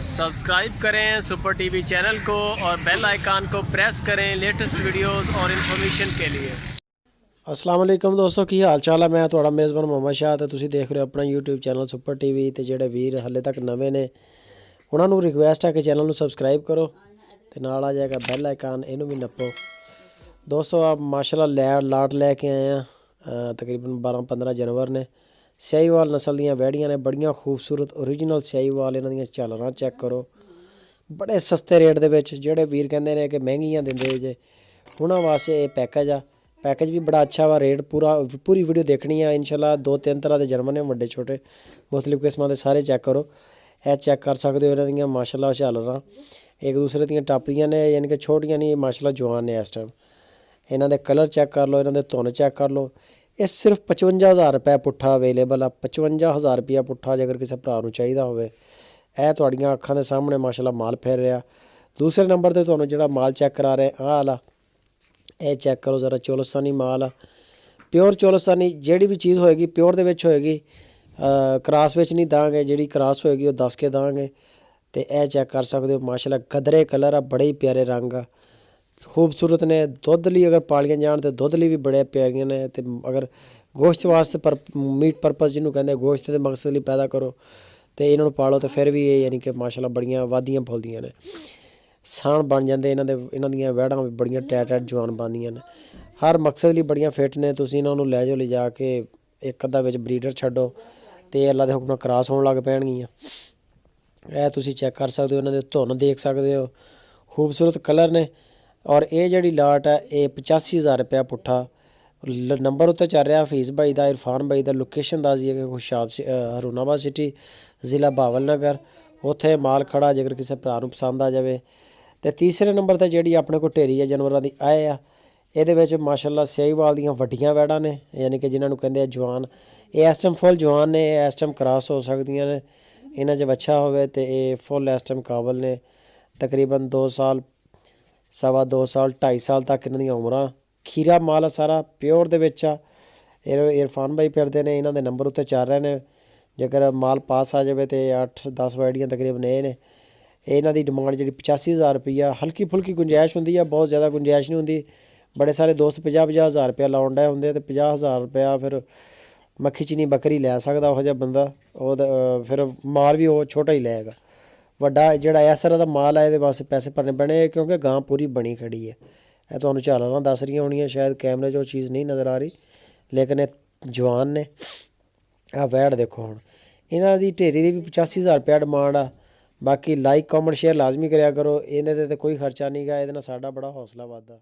Subscribe करें super TV channel को और बेल आइकान को प्रेस करें लेटेस्ट वीडियोस और इन्फॉर्मेशन के लिए। अस्सलाम वालेकुम दोस्तों, की हाल चाल है। मैं थोड़ा मेज़बान मोहम्मद शाह ते तुसीं देख रहे हो अपना यूट्यूब चैनल सुपर टीवी। ते ਜਿਹੜੇ ਵੀਰ ਹਾਲੇ ਤੱਕ ਨਵੇਂ ਨੇ ਉਹਨਾਂ ਨੂੰ ਰਿਕਵੈਸਟ ਹੈ ਕਿ ਚੈਨਲ ਨੂੰ ਸਬਸਕ੍ਰਾਈਬ ਕਰੋ ਤੇ ਨਾਲ ਆ ਜਾਏਗਾ ਬੈਲ ਆਈਕਾਨ, ਇਹਨੂੰ ਵੀ ਨੱਪੋ। ਦੋਸਤੋ ਆ ਮਾਸ਼ਾਅੱਲਾ ਲਾਟ ਲੈ ਕੇ ਆਏ ਆ ਤਕਰੀਬਨ 12-15 ਜਾਨਵਰ ਨੇ। ਸਿਆਹੀਵਾਲ ਨਸਲ ਦੀਆਂ ਵਹਿੜੀਆਂ ਨੇ, ਬੜੀਆਂ ਖੂਬਸੂਰਤ ਓਰੀਜਨਲ ਸਿਆਹੀਵਾਲ। ਇਹਨਾਂ ਦੀਆਂ ਝਾਲਰਾਂ ਚੈੱਕ ਕਰੋ, ਬੜੇ ਸਸਤੇ ਰੇਟ ਦੇ ਵਿੱਚ। ਜਿਹੜੇ ਵੀਰ ਕਹਿੰਦੇ ਨੇ ਕਿ ਮਹਿੰਗੀਆਂ ਦਿੰਦੇ ਜੇ, ਉਹਨਾਂ ਵਾਸਤੇ ਇਹ ਪੈਕੇਜ ਆ। पैकेज भी बड़ा अच्छा वा। रेट पूरी वीडियो देखनी है इंशाल्लाह। 2-3 तरह के जानवर ने, बड़े छोटे मुख्तलिफ किस्म के सारे चेक करो। यह चेक कर सकते हो। इन्हों माशाल्लाह झालरां एक दूसरे दी टपदियां ने, यानी कि छोटियां नहीं, माशाल्लाह जवान ने। इस टाइम इन्हों के कलर चेक कर लो, इन्हों के धुन चेक कर लो। ये सिर्फ 55,000 रुपये पुट्ठा अवेलेबल आ। 55,000 रुपया पुट्ठा जेकर किसी भरा नूं चाहिदा होवे। यह तुहाड़ियां अखां दे सामने माशाल्लाह माल फिर रहा। दूसरे नंबर पर तुहानूं जिहड़ा माल चेक करा रहे आह वाला, ਇਹ चेक करो ज़रा। चोलस्तानी माल आ, प्योर चोलस्तानी। ਜਿਹੜੀ भी चीज़ होएगी प्योर ਦੇ ਵਿੱਚ ਹੋਏਗੀ, ਕਰਾਸ ਵਿੱਚ ਨਹੀਂ ਦਾਂਗੇ। ਜਿਹੜੀ ਕਰਾਸ ਹੋਏਗੀ ਉਹ ਦੱਸ ਕੇ ਦਾਂਗੇ। ਤੇ ਇਹ ਚੈੱਕ ਕਰ ਸਕਦੇ ਹੋ ਮਾਸ਼ਾਅੱਲਾ, ਗਦਰੇ ਕਲਰ ਆ, ਬੜੇ ਹੀ ਪਿਆਰੇ ਰੰਗ ਆ, ਖੂਬਸੂਰਤ ਨੇ। ਦੁੱਧ ਲਈ ਅਗਰ ਪਾਲੀਆਂ ਜਾਣ ਤੇ ਦੁੱਧ ਲਈ ਵੀ ਬੜੇ ਪਿਆਰੀਆਂ ਨੇ। ਤੇ ਅਗਰ ਗੋਸ਼ਤ ਵਾਸਤੇ ਮੀਟ ਪਰਪਸ ਜਿਹਨੂੰ ਕਹਿੰਦੇ, ਗੋਸ਼ਤ ਦੇ ਮਕਸਦ ਲਈ ਪੈਦਾ ਕਰੋ ਤੇ ਇਹਨਾਂ ਨੂੰ ਪਾਲੋ ਤੇ ਫਿਰ ਵੀ ਇਹ ਯਾਨੀ ਕਿ ਮਾਸ਼ਾਅੱਲਾ ਬੜੀਆਂ ਵਾਧੀਆਂ ਫੁੱਲਦੀਆਂ ਨੇ। ਸਾਣ ਬਣ ਜਾਂਦੇ ਇਹਨਾਂ ਦੀਆਂ ਵਹਿੜਾਂ ਵੀ ਬੜੀਆਂ ਟੈਟ ਜਵਾਨ ਬਣਦੀਆਂ ਨੇ। ਹਰ ਮਕਸਦ ਲਈ ਬੜੀਆਂ ਫਿੱਟ ਨੇ। ਤੁਸੀਂ ਇਹਨਾਂ ਨੂੰ ਲੈ ਜਾਓ, ਲਿਜਾ ਕੇ ਇੱਕ ਅੱਧਾ ਵਿੱਚ ਬਰੀਡਰ ਛੱਡੋ ਤੇ ਅੱਲਾ ਦੇ ਹੁਕਮ ਨਾਲ ਕਰਾਸ ਹੋਣ ਲੱਗ ਪੈਣਗੀਆਂ। ਇਹ ਤੁਸੀਂ ਚੈੱਕ ਕਰ ਸਕਦੇ ਹੋ। ਇਹਨਾਂ ਦੇ ਧੁਨ ਦੇਖ ਸਕਦੇ ਹੋ, ਖੂਬਸੂਰਤ ਕਲਰ ਨੇ। ਔਰ ਇਹ ਜਿਹੜੀ ਲਾਟ ਹੈ ਇਹ 85,000 रुपया ਪੁੱਠਾ। ਨੰਬਰ ਉੱਤੇ ਚੱਲ ਰਿਹਾ ਹਫੀਜ਼ ਭਾਈ ਦਾ, ਇਰਫਾਨ ਭਾਈ ਦਾ। ਲੋਕੇਸ਼ਨ ਦੱਸ ਦਈਏ ਕਿ ਖੁਸ਼ਾਬ ਹਰੂਨਾਬਾਦ ਸਿਟੀ, ਜ਼ਿਲ੍ਹਾ ਬਹਾਵਲ ਨਗਰ। ਉੱਥੇ ਮਾਲ ਖੜਾ ਜੇਕਰ ਕਿਸੇ ਭਰਾ ਨੂੰ ਪਸੰਦ ਆ ਜਾਵੇ। ਤੇ ਤੀਸਰੇ ਨੰਬਰ 'ਤੇ ਜਿਹੜੀ ਆਪਣੇ ਕੋਲ ਢੇਰੀ ਹੈ ਜਾਨਵਰਾਂ ਦੀ ਆਏ ਆ, ਇਹਦੇ ਵਿੱਚ ਮਾਸ਼ਾਅੱਲਾ ਸਿਆਹੀਵਾਲ ਦੀਆਂ ਵੱਡੀਆਂ ਵੈੜਾਂ ਨੇ, ਯਾਨੀ ਕਿ ਜਿਨ੍ਹਾਂ ਨੂੰ ਕਹਿੰਦੇ ਆ ਜਵਾਨ। ਇਹ ਇਸ ਟਾਈਮ ਫੁੱਲ ਜਵਾਨ ਨੇ, ਇਹ ਇਸ ਟਾਈਮ ਕਰਾਸ ਹੋ ਸਕਦੀਆਂ ਨੇ। ਇਹਨਾਂ 'ਚ ਬੱਚਾ ਹੋਵੇ ਤੇ ਇਹ ਫੁੱਲ ਇਸ ਟਾਈਮ ਕਾਬਲ ਨੇ। ਤਕਰੀਬਨ 2 ਸਾਲ, 2.25 ਸਾਲ, 2.5 ਸਾਲ ਤੱਕ ਇਹਨਾਂ ਦੀਆਂ ਉਮਰਾਂ। ਖੀਰਾ ਮਾਲ ਆ ਸਾਰਾ, ਪਿਓਰ ਦੇ ਵਿੱਚ ਆ। ਇਰਫਾਨ ਭਾਈ ਫਿਰਦੇ ਨੇ, ਇਹਨਾਂ ਦੇ ਨੰਬਰ ਉੱਤੇ ਚੱਲ ਰਹੇ ਨੇ। ਜੇਕਰ ਮਾਲ ਪਾਸ ਆ ਜਾਵੇ ਤੇ 8-10 ਵੈੜੀਆਂ ਤਕਰੀਬਨ ਇਹ ਨੇ। ਇਹਨਾਂ ਦੀ ਡਿਮਾਂਡ ਜਿਹੜੀ 85,000 रुपया। ਹਲਕੀ ਫੁਲਕੀ ਗੁੰਜਾਇਸ਼ ਹੁੰਦੀ ਆ, ਬਹੁਤ ਜ਼ਿਆਦਾ ਗੁੰਜਾਇਸ਼ ਨਹੀਂ ਹੁੰਦੀ। ਬੜੇ ਸਾਰੇ ਦੋਸਤ 50,000 रुपया ਲਾਉਣ ਡਏ ਹੁੰਦੇ ਤੇ 50,000 रुपया ਫਿਰ ਮੱਖੀ ਚੀਨੀ ਬੱਕਰੀ ਲੈ ਸਕਦਾ ਉਹੋ ਜਿਹਾ ਬੰਦਾ। ਉਹ ਫਿਰ ਮਾਲ ਵੀ ਉਹ ਛੋਟਾ ਹੀ ਲਏਗਾ। ਵੱਡਾ ਜਿਹੜਾ ਇਸ ਤਰ੍ਹਾਂ ਦਾ ਮਾਲ ਹੈ ਇਹਦੇ ਵਾਸਤੇ ਪੈਸੇ ਭਰਨੇ ਪੈਣੇ, ਕਿਉਂਕਿ ਗਾਂ ਪੂਰੀ ਬਣੀ ਖੜੀ ਹੈ। ਇਹ ਤੁਹਾਨੂੰ ਝਾਲਰਾਂ ਦੱਸ ਰਹੀਆਂ ਹੋਣੀਆਂ, ਸ਼ਾਇਦ ਕੈਮਰੇ 'ਚ ਉਹ ਚੀਜ਼ ਨਹੀਂ ਨਜ਼ਰ ਆ ਰਹੀ, ਲੇਕਿਨ ਇਹ ਜਵਾਨ ਨੇ। ਆਹ ਵੈੜ ਦੇਖੋ ਹੁਣ, ਇਹਨਾਂ ਦੀ ਢੇਰੀ ਦੀ ਵੀ 85,000 रुपया ਡਿਮਾਂਡ ਆ। ਬਾਕੀ ਲਾਈਕ ਕਮੈਂਟ ਸ਼ੇਅਰ ਲਾਜ਼ਮੀ ਕਰਿਆ ਕਰੋ। ਇਹਦੇ 'ਤੇ ਕੋਈ ਖਰਚਾ ਨਹੀਂ ਗਾ, ਇਹਦੇ ਨਾਲ ਸਾਡਾ ਬੜਾ ਹੌਸਲਾ ਵੱਧਦਾ।